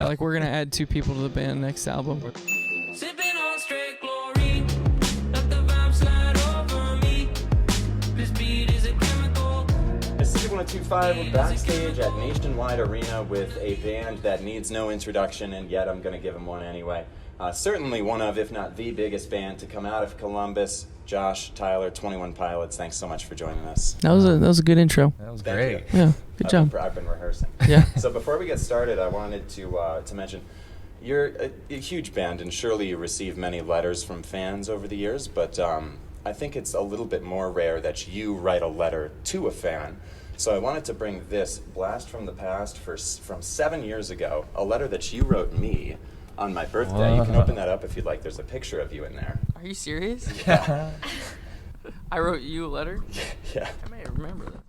Like, we're gonna add 2 people to the band next album. Sipping on straight glory, let the vibe slide over me. This beat is a chemical. It's City 1025. We're backstage at Nationwide Arena with a band that needs no introduction, and yet I'm going to give them one anyway. Certainly one of, if not the biggest band to come out of Columbus. Josh, Tyler, 21 Pilots, thanks so much for joining us. That was a good intro. That was Thank great. you. Yeah, good job. I've been rehearsing. Yeah. So before we get started, I wanted to mention, you're a huge band, and surely you receive many letters from fans over the years, but I think it's a little bit more rare that you write a letter to a fan. So I wanted to bring this blast from the past from 7 years ago, a letter that you wrote me on my birthday. You can open that up if you'd like. There's a picture of you in there. Are you serious? Yeah. I wrote you a letter? Yeah. I may remember that.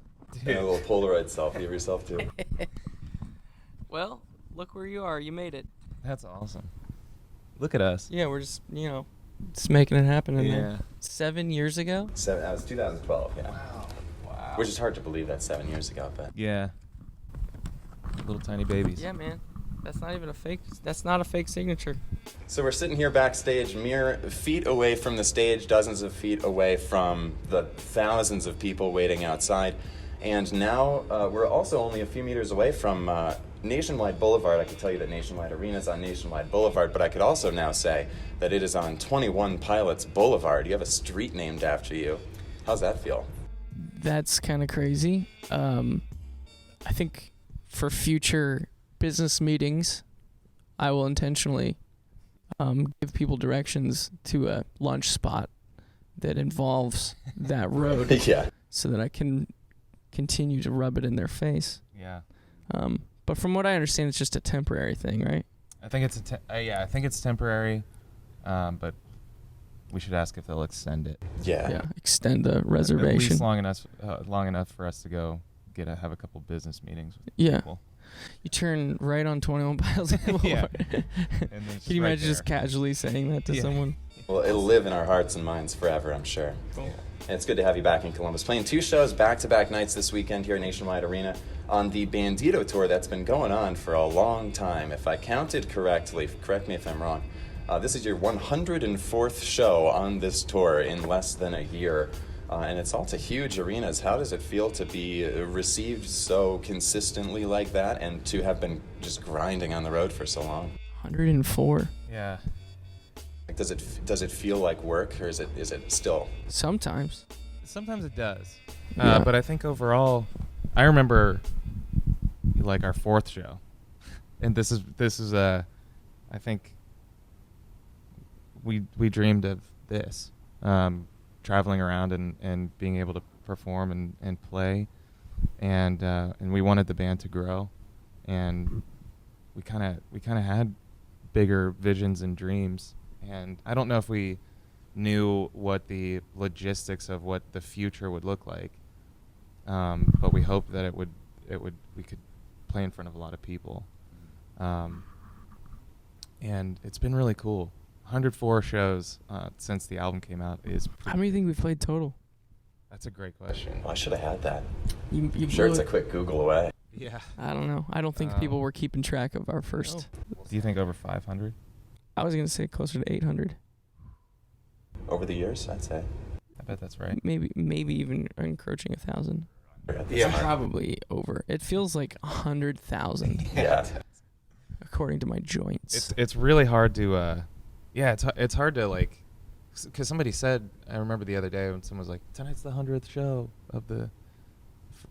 And a little Polaroid selfie of yourself, too. Well, look where you are. You made it. That's awesome. Look at us. Yeah, we're just, just making it happen. Yeah. 7 years ago? That was 2012, yeah. Wow. Which is hard to believe that's 7 years ago, but... Yeah. Little tiny babies. Yeah, man. That's not a fake signature. So we're sitting here backstage, mere feet away from the stage, dozens of feet away from the thousands of people waiting outside. And now we're also only a few meters away from Nationwide Boulevard. I could tell you that Nationwide Arena is on Nationwide Boulevard, but I could also now say that it is on 21 Pilots Boulevard. You have a street named after you. How's that feel? That's kind of crazy. I think for future business meetings, I will intentionally give people directions to a lunch spot that involves that road. Yeah. So that I can continue to rub it in their face. Yeah. But from what I understand, it's just a temporary thing, right? I think it's I think it's temporary, but we should ask if they'll extend it. Yeah. Extend the reservation. At least long enough for us to go have a couple business meetings with people. You turn right on 21 Pilots Boulevard. Yeah. Can you imagine just casually saying that to someone? Well, it'll live in our hearts and minds forever, I'm sure. Cool. And it's good to have you back in Columbus, playing 2 shows back-to-back nights this weekend here at Nationwide Arena on the Bandito Tour that's been going on for a long time. If I counted correctly, correct me if I'm wrong, this is your 104th show on this tour in less than a year. And it's all to huge arenas. How does it feel to be received so consistently like that and to have been just grinding on the road for so long? 104. Yeah. Like, does it feel like work, or is it still? Sometimes. Sometimes it does. Yeah. But I think overall, I remember like our 4th show, and this is I think we dreamed of this. Traveling around and being able to perform and play, and we wanted the band to grow, and we kind of had bigger visions and dreams, and I don't know if we knew what the logistics of what the future would look like, but we hoped that we could play in front of a lot of people, and it's been really cool. 104 shows since the album came out is. How many do you think we've played total? That's a great question. Oh, I should have had that. You I'm sure it's a quick Google away. Yeah. I don't know. I don't think people were keeping track of our first. Do you think over 500? I was gonna say closer to 800. Over the years, I'd say. I bet that's right. Maybe even encroaching 1,000. Yeah. Probably over. It feels like 100,000. Yeah. According to my joints. It's really hard to. Yeah, it's hard to like, because somebody said, I remember the other day when someone was like, tonight's the 100th show of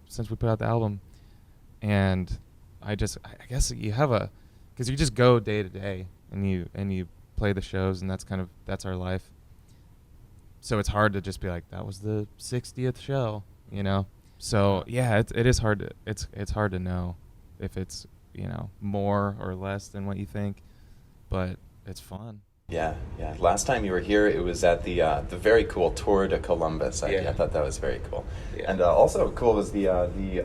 since we put out the album, and I guess you have because you just go day to day and you play the shows, and that's our life. So it's hard to just be like, that was the 60th show, So yeah, it is hard to it's hard to know if it's more or less than what you think, but it's fun. Yeah. Last time you were here, it was at the very cool Tour de Columbus. I thought that was very cool. Yeah. And also cool was the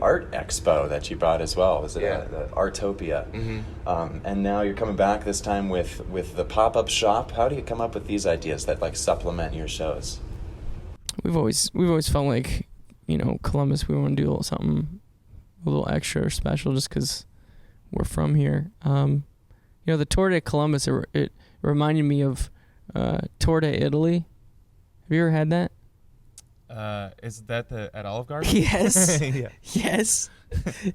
art expo that you brought as well. Was it the Artopia? Mm-hmm. And now you're coming back this time with the pop-up shop. How do you come up with these ideas that like supplement your shows? We've always felt like, Columbus, we want to do something a little extra or special just because we're from here. You know, the Tour de Columbus, it reminded me of Tour de Italy. Have you ever had that? Is that at Olive Garden? Yes. Yeah. Yes.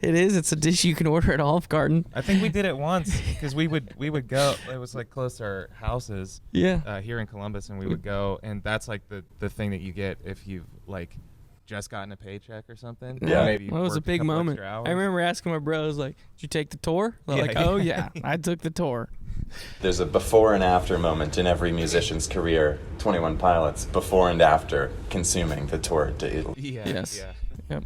It is. It's a dish you can order at Olive Garden. I think we did it once because we would go. It was like close to our houses. Yeah. Here in Columbus, and we would go, and that's like the thing that you get if you've like just gotten a paycheck or something. Yeah. Maybe Well, it was a worked big couple moment. extra hours. I remember asking my bros, like, "Did you take the tour?" They're Yeah, like, yeah. "Oh yeah, I took the tour." There's a before and after moment in every musician's career. 21 Pilots, before and after consuming the Tour de Italy. Yeah. Yes. Yeah. Yep.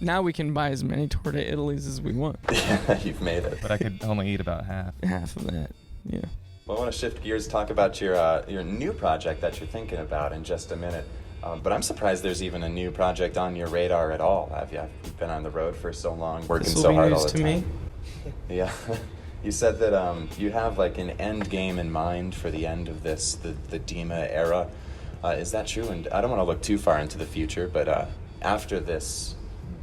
Now we can buy as many Tour de Italys as we want. Yeah, you've made it. But I could only eat about half. Half of that. Yeah. Well, I want to shift gears, talk about your new project that you're thinking about in just a minute. But I'm surprised there's even a new project on your radar at all. Have you? You've been on the road for so long, working This will so be hard news all the to time. me. Yeah. You said that you have like an end game in mind for the end of this, the Dima era. Is that true? And I don't want to look too far into the future, but after this,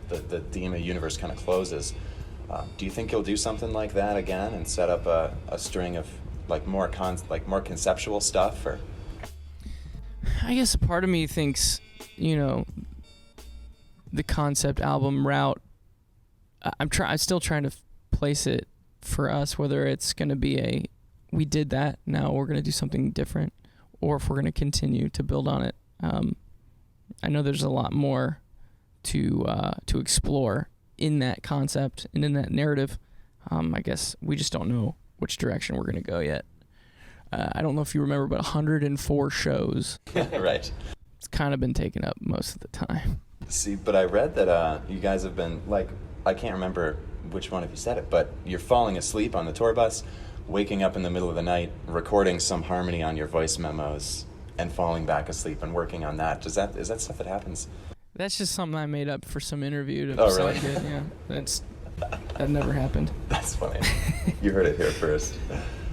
the Dima universe kind of closes. Do you think you'll do something like that again and set up a string of like more conceptual stuff? Or I guess a part of me thinks, you know, the concept album route. I'm still trying to place it for us, whether it's going to be we did that, now we're going to do something different, or if we're going to continue to build on it. I know there's a lot more to explore in that concept and in that narrative. I guess we just don't know which direction we're going to go yet. I don't know if you remember, but 104 shows. right. It's kind of been taken up most of the time. See, but I read that you guys have been like, I can't remember which one of you said it, but you're falling asleep on the tour bus, waking up in the middle of the night, recording some harmony on your voice memos, and falling back asleep and working on that. Is that stuff that happens? That's just something I made up for some interview to Oh, sound really? good. Yeah, that never happened. That's funny. You heard it here first.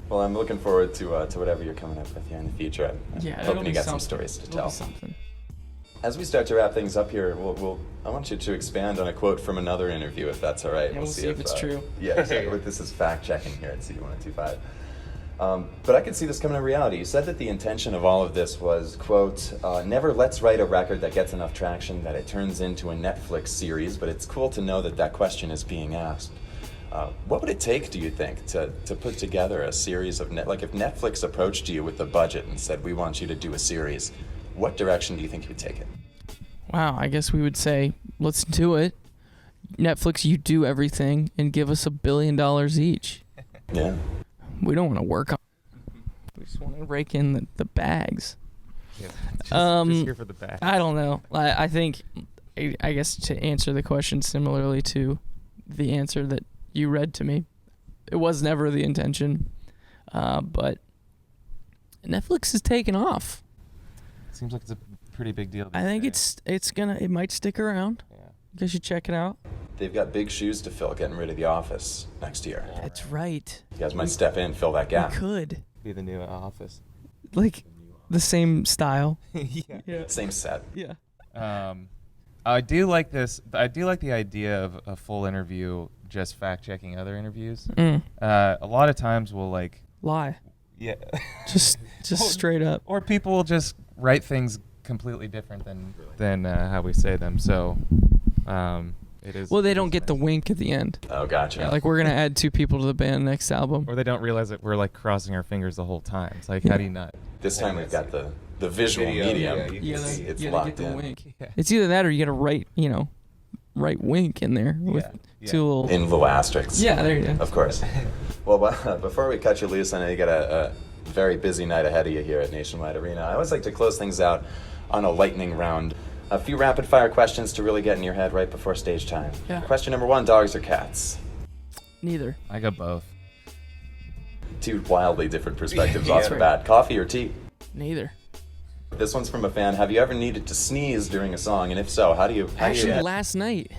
Well, I'm looking forward to whatever you're coming up with here in the future. I'm It'll hoping be you got some something. stories to It'll tell. be something. As we start to wrap things up here, I want you to expand on a quote from another interview, if that's all right. Yeah, we'll see if it's true. Yeah, exactly. This is fact checking here at C1025. But I could see this coming to reality. You said that the intention of all of this was, quote, never let's write a record that gets enough traction that it turns into a Netflix series, but it's cool to know that question is being asked. What would it take, do you think, to put together a series of if Netflix approached you with the budget and said, we want you to do a series, what direction do you think you'd take it? Wow, I guess we would say, let's do it. Netflix, you do everything and give us $1 billion each. Yeah. We don't want to work on it. We just want to rake in the bags. Yeah, just here for the back. I don't know. I think, I guess to answer the question similarly to the answer that you read to me, it was never the intention, but Netflix is taking off. Seems like it's a pretty big deal. I think these days. it might stick around. Yeah. You guys should check it out. They've got big shoes to fill getting rid of The Office next year. That's right. You guys might step in, fill that gap. We could. Be the new Office. Like the same style. Yeah. Same set. Yeah. I do like this. I do like the idea of a full interview, just fact checking other interviews. A lot of times we'll Lie. yeah, Just straight up. or people will just write things completely different than how we say them. So it is. Well, they it don't is get the nice. wink at the end. Oh, gotcha. Yeah, like we're gonna add 2 people to the band next album. Or they don't realize that we're crossing our fingers the whole time. It's how do you not? This time we've got the visual Video, medium. yeah, you can see. It's you gotta locked get the in. wink. Yeah. It's either that or you gotta write wink in there with Yeah. 2 little. In little asterisks. Yeah, there you go. Of course. Well, before we cut you loose, I know you got a very busy night ahead of you here at Nationwide Arena. I always like to close things out on a lightning round. A few rapid fire questions to really get in your head right before stage time. Yeah. Question number 1, dogs or cats? Neither. I got both. 2 wildly different perspectives Yeah. off the bat. Coffee or tea? Neither. This one's from a fan. Have you ever needed to sneeze during a song? And if so, how do you... Actually, last night,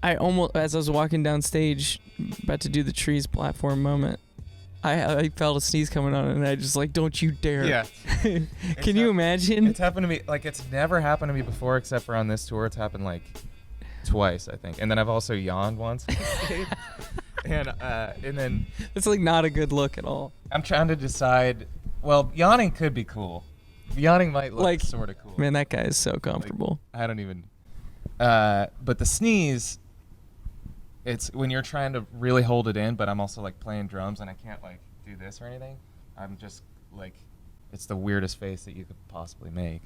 I almost, as I was walking down stage, about to do the Trees platform moment, I felt a sneeze coming on, and I just don't you dare. Yeah. Can you imagine? It's happened to me. It's never happened to me before, except for on this tour. It's happened twice, I think. And then I've also yawned once. And then It's like not a good look at all. I'm trying to decide. Well, yawning could be cool. Yawning might look Like, sort of cool. Man, that guy is so comfortable. I don't even. But the sneeze, it's when you're trying to really hold it in, but I'm also like playing drums and I can't like do this or anything. I'm just like, it's the weirdest face that you could possibly make.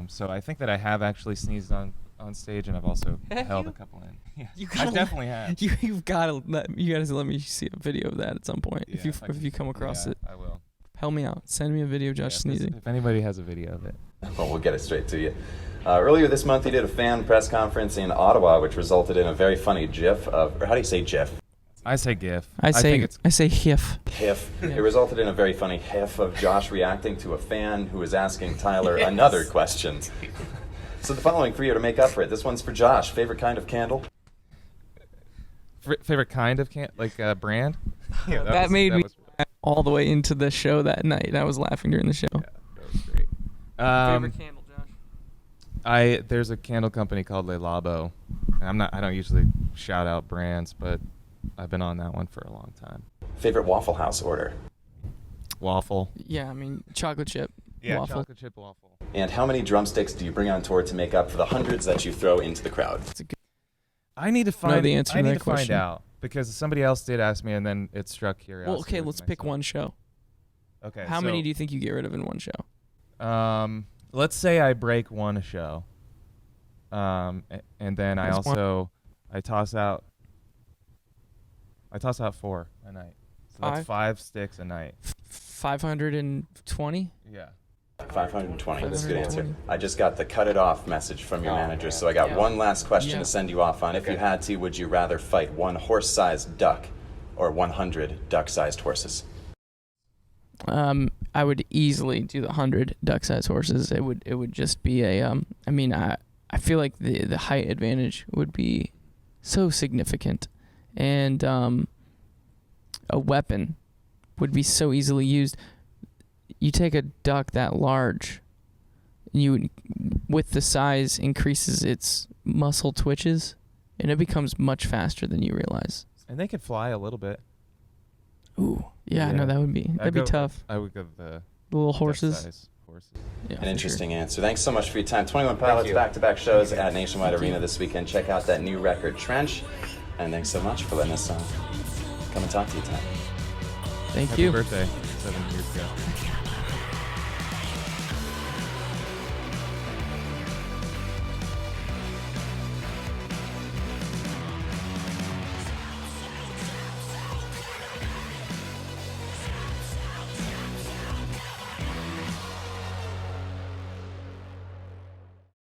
So I think that I have actually sneezed on stage, and I've also Have held you? a couple in. Yeah, You I gotta definitely have. You've got to let me see a video of that at some point. Yeah, if you come across yeah, it, I will. help me out. Send me a video of Josh Yeah, sneezing. if anybody has a video of it. Well, we'll get it straight to you. Earlier this month, you did a fan press conference in Ottawa, which resulted in a very funny GIF of, or how do you say GIF? I say GIF. I think it's say HIF. HIF. Yeah. It resulted in a very funny HIF of Josh reacting to a fan who was asking Tyler another question. So the following for you to make up for it. This one's for Josh. Favorite kind of candle? favorite kind of brand. Yeah, That made me was, all the way into the show that night, and I was laughing during the show. yeah, that was great. Favorite candle, Josh? There's a candle company called Le Labo. And I don't usually shout out brands, but I've been on that one for a long time. Favorite Waffle House order? Waffle. Yeah, I mean chocolate chip. Yeah, waffle. chocolate chip waffle. And how many drumsticks do you bring on tour to make up for the hundreds that you throw into the crowd? It's a good. I need to find the answer to I need that to find question. out because somebody else did ask me, and then it struck curiosity. Well, okay, with let's pick myself. one show. Okay. How many do you think you get rid of in one show? Let's say I break one a show. And then I That's one. also I toss out 4 a night. So that's 5 sticks a night. 520. Yeah. 520. That's a good answer. 520. I just got the cut it off message from your manager, so I got Yeah. one last question Yeah. to send you off on. If you had to, would you rather fight one horse-sized duck or 100 duck-sized horses? I would easily do the 100 duck-sized horses. It would just be a I mean, I feel like the height advantage would be so significant, and a weapon would be so easily used. You take a duck that large, with the size increases its muscle twitches, and it becomes much faster than you realize. And they could fly a little bit. Ooh, yeah, Yeah. no, that'd be tough. I would go the The little horses. duck-size horses. Yeah, An for interesting answer. Thanks so much for your time. 21 Pilots you. back-to-back shows at Nationwide Arena this weekend. Check out that new record, Trench. And thanks so much for letting us come and talk to you tonight. Thank Happy you. birthday 7 years ago.